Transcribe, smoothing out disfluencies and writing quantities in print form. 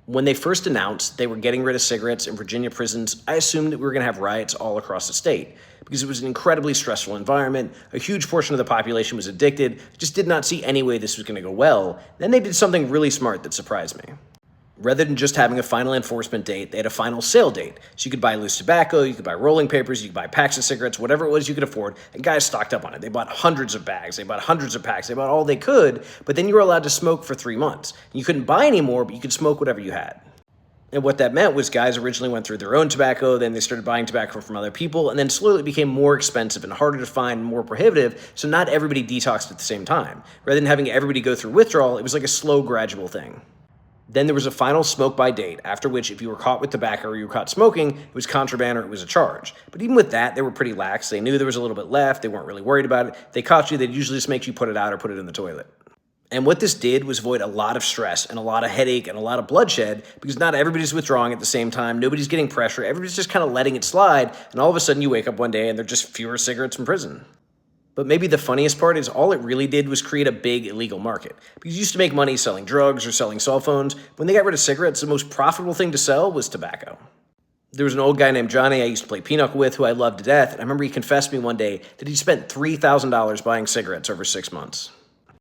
When they first announced they were getting rid of cigarettes in Virginia prisons, I assumed that we were going to have riots all across the state because it was an incredibly stressful environment. A huge portion of the population was addicted. I just did not see any way this was going to go well. Then they did something really smart that surprised me. Rather than just having a final enforcement date, they had a final sale date. So you could buy loose tobacco, you could buy rolling papers, you could buy packs of cigarettes, whatever it was you could afford, and guys stocked up on it. They bought hundreds of bags, they bought hundreds of packs, they bought all they could, but then you were allowed to smoke for 3 months. You couldn't buy any more, but you could smoke whatever you had. And what that meant was guys originally went through their own tobacco, then they started buying tobacco from other people, and then slowly it became more expensive and harder to find, more prohibitive, so not everybody detoxed at the same time. Rather than having everybody go through withdrawal, it was like a slow, gradual thing. Then there was a final smoke-by date, after which if you were caught with tobacco or you were caught smoking, it was contraband or it was a charge. But even with that, they were pretty lax. They knew there was a little bit left. They weren't really worried about it. If they caught you, they'd usually just make you put it out or put it in the toilet. And what this did was avoid a lot of stress and a lot of headache and a lot of bloodshed because not everybody's withdrawing at the same time. Nobody's getting pressure. Everybody's just kind of letting it slide. And all of a sudden you wake up one day and there are just fewer cigarettes in prison. But maybe the funniest part is all it really did was create a big illegal market. Because you used to make money selling drugs or selling cell phones. When they got rid of cigarettes, the most profitable thing to sell was tobacco. There was an old guy named Johnny I used to play pinochle with who I loved to death. And I remember he confessed to me one day that he spent $3,000 buying cigarettes over 6 months.